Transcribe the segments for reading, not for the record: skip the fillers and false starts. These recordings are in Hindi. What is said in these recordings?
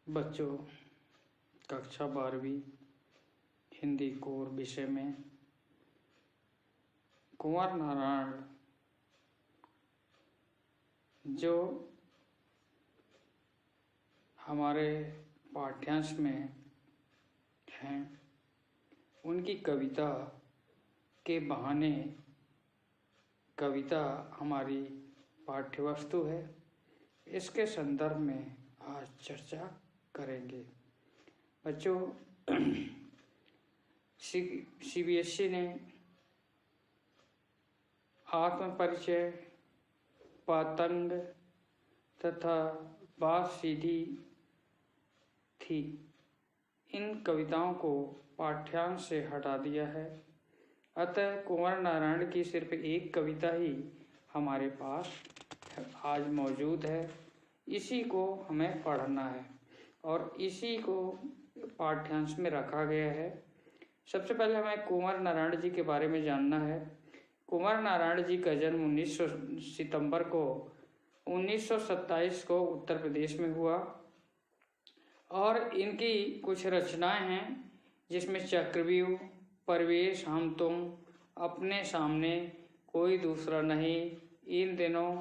बच्चों, कक्षा 12वीं हिंदी कोर विषय में कुंवर नारायण जो हमारे पाठ्यांश में हैं, उनकी कविता के बहाने कविता हमारी पाठ्यवस्तु है। इसके संदर्भ में आज चर्चा करेंगे। बच्चों, सीबीएसई ने आत्मपरिचय, पतंग तथा बात सीधी थी, इन कविताओं को पाठ्यांश से हटा दिया है। अतः कुंवर नारायण की सिर्फ एक कविता ही हमारे पास आज मौजूद है। इसी को हमें पढ़ना है और इसी को पाठ्यांश में रखा गया है। सबसे पहले हमें कुंवर नारायण जी के बारे में जानना है। कुंवर नारायण जी का जन्म 19 सितंबर को 1927 को उत्तर प्रदेश में हुआ और इनकी कुछ रचनाएं हैं, जिसमें चक्रव्यूह, परिवेश, हम तुम, अपने सामने, कोई दूसरा नहीं, इन दिनों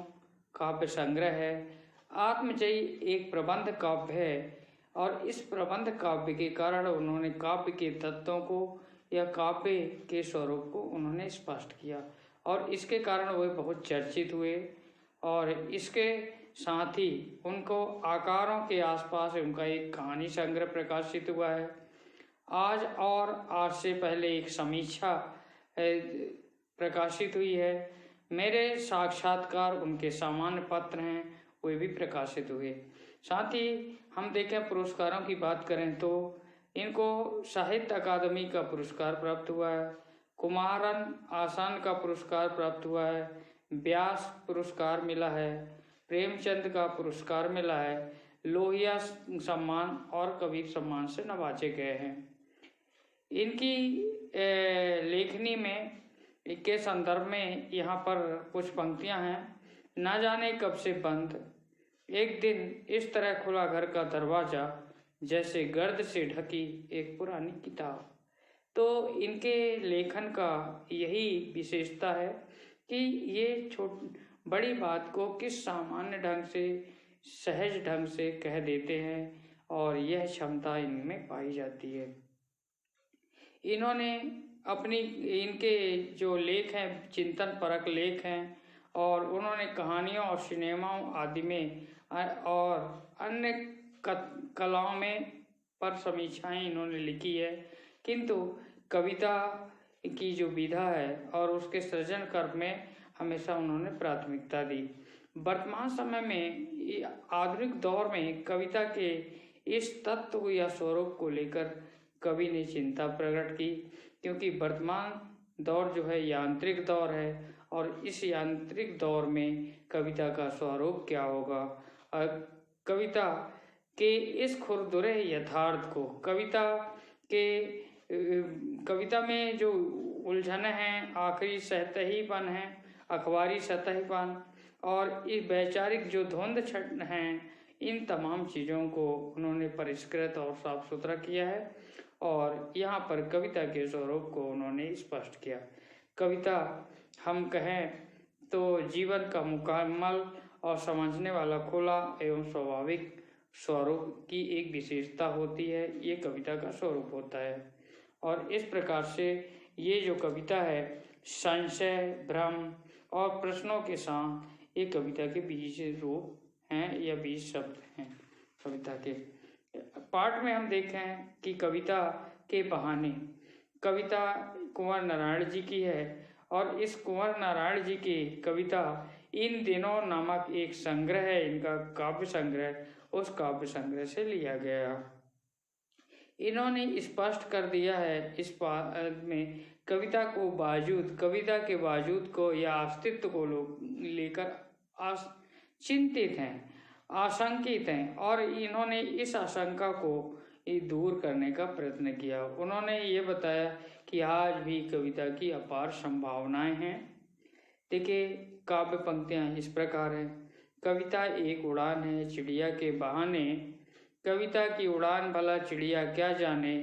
काव्य संग्रह है। आत्मजयी एक प्रबंध काव्य है और इस प्रबंध काव्य के कारण उन्होंने काव्य के तत्वों को या काव्य के स्वरूप को उन्होंने स्पष्ट किया और इसके कारण वे बहुत चर्चित हुए। और इसके साथ ही उनको आकारों के आसपास उनका एक कहानी संग्रह प्रकाशित हुआ है। आज से पहले एक समीक्षा प्रकाशित हुई है। मेरे साक्षात्कार उनके सामान्य पत्र हैं, वे भी प्रकाशित हुए। साथ ही हम देखें, पुरस्कारों की बात करें तो इनको साहित्य अकादमी का पुरस्कार प्राप्त हुआ है, कुमारन आसान का पुरस्कार प्राप्त हुआ है, व्यास पुरस्कार मिला है, प्रेमचंद का पुरस्कार मिला है, लोहिया सम्मान और कबीर सम्मान से नवाजे गए हैं। इनकी लेखनी में के संदर्भ में यहाँ पर कुछ पंक्तियाँ हैं। ना जाने कब से बंद, एक दिन इस तरह खुला घर का दरवाजा, जैसे गर्द से ढकी एक पुरानी किताब। तो इनके लेखन का यही विशेषता है कि ये बड़ी बात को किस सामान्य ढंग से, सहज ढंग से कह देते हैं और यह क्षमता इनमें पाई जाती है। इन्होंने इनके जो लेख हैं, चिंतन परक लेख हैं और उन्होंने कहानियों और सिनेमाओं आदि में और अन्य कलाओं में पर समीक्षाएं इन्होंने लिखी है। किंतु कविता की जो विधा है और उसके सृजन कर्म में हमेशा उन्होंने प्राथमिकता दी। वर्तमान समय में, आधुनिक दौर में कविता के इस तत्व या स्वरूप को लेकर कवि ने चिंता प्रकट की, क्योंकि वर्तमान दौर जो है यांत्रिक दौर है और इस यांत्रिक दौर में कविता का स्वरूप क्या होगा। कविता के इस खुरदुरे यथार्थ को, कविता में जो उलझने हैं, आखिरी सतहीपन है, अखबारी सतहीपन और इस वैचारिक जो धुंध छट हैं, इन तमाम चीज़ों को उन्होंने परिष्कृत और साफ सुथरा किया है और यहाँ पर कविता के स्वरूप को उन्होंने स्पष्ट किया। कविता हम कहें तो जीवन का मुकम्मल और समझने वाला खुला एवं स्वाभाविक स्वरूप की एक विशेषता होती है। ये कविता का स्वरूप होता है और इस प्रकार से ये जो कविता है, संशय, भ्रम और प्रश्नों के साथ ये कविता के बीज रूप हैं या बीज शब्द हैं। कविता के पाठ में हम देखें कि कविता के बहाने, कविता कुंवर नारायण जी की है और इस कुंवर नारायण जी की कविता इन दिनों नामक एक संग्रह है, इनका काव्य संग्रह, उस काव्य संग्रह से लिया गया। इन्होंने स्पष्ट कर दिया है इस पाठ में कविता के बावजूद को या अस्तित्व को लेकर चिंतित हैं, आशंकित हैं और इन्होंने इस आशंका को दूर करने का प्रयत्न किया। उन्होंने ये बताया कि आज भी कविता की अपार संभावनाएं हैं। देखिए, काव्य पंक्तियां इस प्रकार है। कविता एक उड़ान है, चिड़िया के बहाने कविता की उड़ान भला चिड़िया क्या जाने,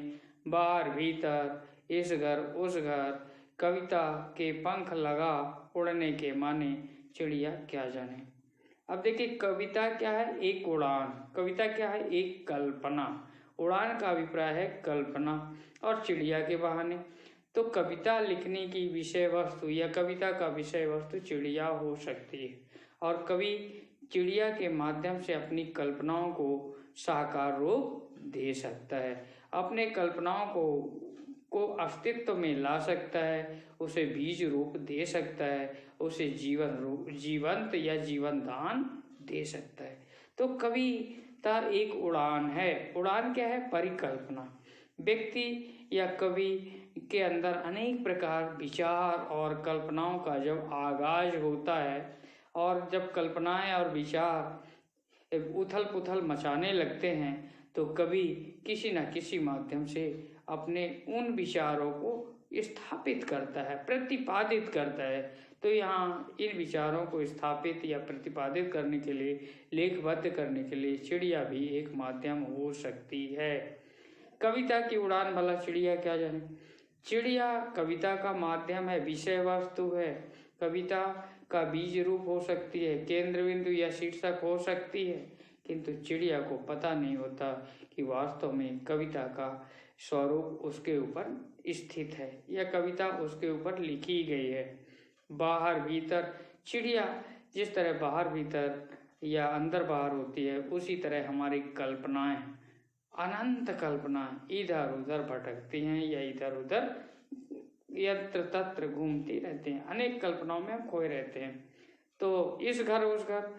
बाहर भीतर इस घर उस घर, कविता के पंख लगा उड़ने के माने, चिड़िया क्या जाने। अब देखिए, कविता क्या है? एक उड़ान। कविता क्या है? एक कल्पना। उड़ान का अभिप्राय है कल्पना, और चिड़िया के बहाने। तो कविता लिखने की विषय वस्तु या कविता का विषय वस्तु चिड़िया हो सकती है, और कवि चिड़िया के माध्यम से अपनी कल्पनाओं को साकार रूप दे सकता है, अपने कल्पनाओं को अस्तित्व में ला सकता है, उसे बीज रूप दे सकता है, उसे जीवंत या जीवन दान दे सकता है। तो कविता एक उड़ान है। उड़ान क्या है? परिकल्पना। व्यक्ति या कवि के अंदर अनेक प्रकार विचार और कल्पनाओं का जब आगाज होता है, और जब कल्पनाएं और विचार उथल पुथल मचाने लगते हैं, तो कवि किसी न किसी माध्यम से अपने उन विचारों को स्थापित करता है, प्रतिपादित करता है। तो यहाँ इन विचारों को स्थापित या प्रतिपादित करने के लिए, लेखबद्ध करने के लिए चिड़िया भी एक माध्यम हो सकती है। कविता की उड़ान भला चिड़िया क्या जाने। चिड़िया कविता का माध्यम है, विषय वस्तु है, कविता का बीज रूप हो सकती है, केंद्र बिंदु या शीर्षक हो सकती है, किंतु चिड़िया को पता नहीं होता कि वास्तव में कविता का स्वरूप उसके ऊपर स्थित है या कविता उसके ऊपर लिखी गई है। बाहर भीतर, चिड़िया जिस तरह बाहर भीतर या अंदर बाहर होती है, उसी तरह हमारी कल्पनाएं, अनंत कल्पनाएं इधर उधर भटकती हैं या इधर उधर यत्र तत्र घूमती रहती हैं। अनेक कल्पनाओं में हम खोए रहते हैं। तो इस घर उस घर,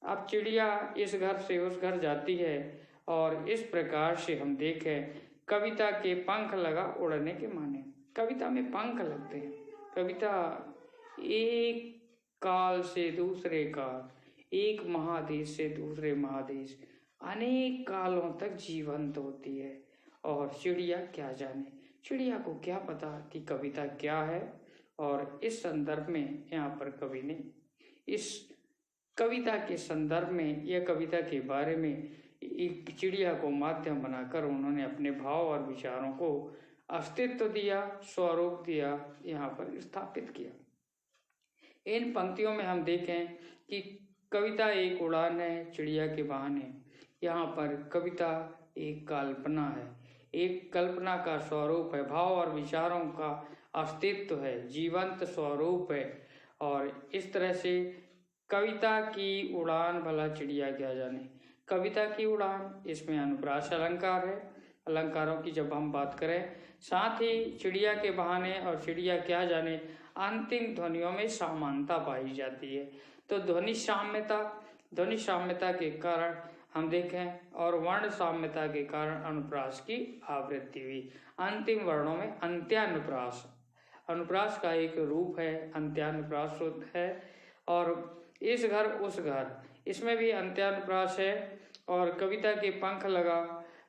अब चिड़िया इस घर से उस घर जाती है, और इस प्रकार से हम देखें कविता के पंख लगा उड़ने के माने। कविता में पंख लगते हैं। कविता एक काल से दूसरे काल, एक महादेश से दूसरे महादेश, अनेक कालों तक जीवंत होती है। और चिड़िया क्या जाने, चिड़िया को क्या पता कि कविता क्या है। और इस संदर्भ में यहाँ पर कवि ने इस कविता के संदर्भ में या कविता के बारे में एक चिड़िया को माध्यम बनाकर उन्होंने अपने भाव और विचारों को अस्तित्व दिया, स्वरूप दिया, यहाँ पर स्थापित किया। इन पंक्तियों में हम देखें कि कविता एक उड़ान है चिड़िया के बहाने। यहाँ पर कविता एक कल्पना है, एक कल्पना का स्वरूप है, भाव और विचारों का अस्तित्व है, जीवंत स्वरूप है। और इस तरह से कविता की उड़ान भला चिड़िया क्या जाने। कविता की उड़ान, इसमें अनुप्रास अलंकार है। अलंकारों की जब हम बात करें, साथ ही चिड़िया के बहाने और चिड़िया क्या जाने, अंतिम ध्वनियों में समानता पाई जाती है। तो ध्वनि साम्यता के कारण हम देखें, और वर्ण साम्यता के कारण अनुप्रास की आवृत्ति हुई। अंतिम वर्णों में अंत्यानुप्रास, अनुप्रास का एक रूप है, अंत्यानुप्रास है। और इस घर उस घर, इसमें भी अंत्यानुप्रास है। और कविता के पंख लगा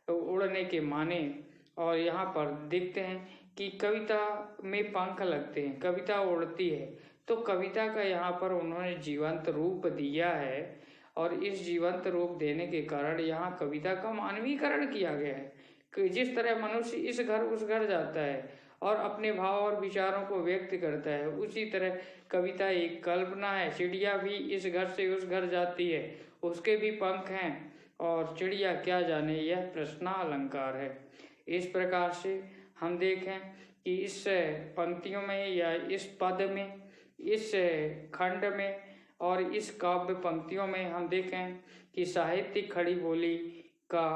उड़ने के माने, और यहाँ पर देखते हैं कि कविता में पंख लगते हैं, कविता उड़ती है। तो कविता का यहाँ पर उन्होंने जीवंत रूप दिया है, और इस जीवंत रूप देने के कारण यहाँ कविता का मानवीकरण किया गया है कि जिस तरह मनुष्य इस घर उस घर जाता है और अपने भाव और विचारों को व्यक्त करता है, उसी तरह कविता एक कल्पना है। चिड़िया भी इस घर से उस घर जाती है, उसके भी पंख हैं, और चिड़िया क्या जाने यह प्रश्नालंकार है। इस प्रकार से हम देखें कि इस पंक्तियों में या इस पद में, इस खंड में और इस काव्य पंक्तियों में हम देखें कि साहित्यिक खड़ी बोली का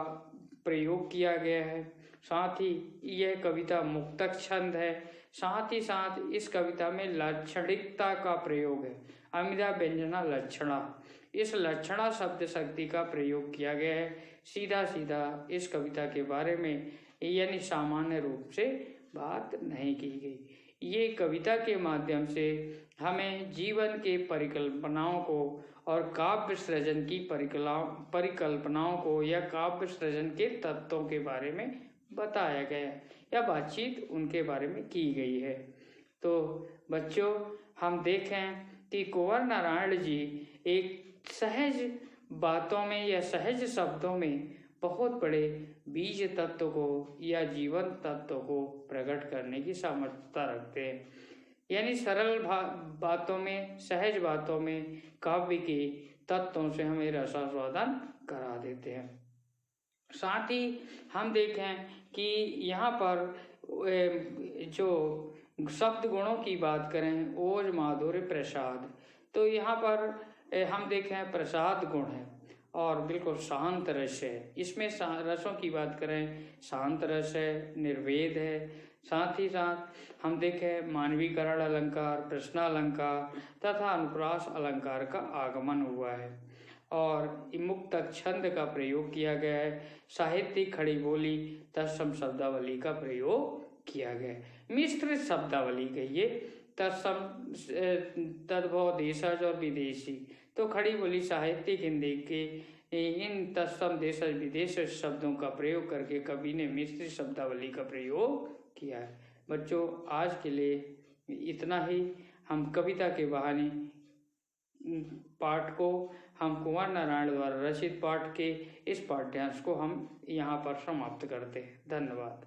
प्रयोग किया गया है। साथ ही यह कविता मुक्तक छंद है। साथ ही साथ इस कविता में लाक्षणिकता का प्रयोग है, अमिदा व्यंजना लक्षणा, इस लक्षणा शब्द शक्ति का प्रयोग किया गया है। सीधा सीधा इस कविता के बारे में यानी सामान्य रूप से बात नहीं की गई। ये कविता के माध्यम से हमें जीवन के परिकल्पनाओं को और काव्य सृजन की परिकल्पनाओं को या काव्य सृजन के तत्वों के बारे में बताया गया या बातचीत उनके बारे में की गई है। तो बच्चों, हम देखें कि कुंवर नारायण जी एक सहज बातों में या सहज शब्दों में बहुत बड़े बीज तत्व को या जीवन तत्व को प्रकट करने की सामर्थ्यता रखते हैं। यानी सरल बातों में, सहज बातों में काव्य के तत्वों से हमें रसास्वादन करा देते हैं। साथ ही हम देखें कि यहाँ पर जो शब्द गुणों की बात करें, ओज, माधुर्य, प्रसाद, तो यहाँ पर हम देखें प्रसाद गुण है और बिल्कुल शांत रस है। इसमें रसों की बात करें, शांत रस है, निर्वेद है। साथ ही साथ हम देखें मानवीकरण अलंकार, प्रश्नालंकार तथा अनुप्रास अलंकार का आगमन हुआ है और मुक्त छंद का प्रयोग किया गया है। साहित्यिक खड़ी बोली तत्सम शब्दावली का प्रयोग किया गया है। मिश्रित शब्दावली कहिए, तत्सम, तद्भव, देशज और विदेशी। तो खड़ी बोली साहित्यिक हिंदी के इन तत्सम, देशज, विदेश शब्दों का प्रयोग करके कवि ने मिश्रित शब्दावली का प्रयोग किया है। बच्चों, आज के लिए इतना ही। हम कविता के बहाने पाठ को, हम कुंवर नारायण द्वारा रचित पाठ के इस पाठ्यांश को हम यहाँ पर समाप्त करते हैं। धन्यवाद।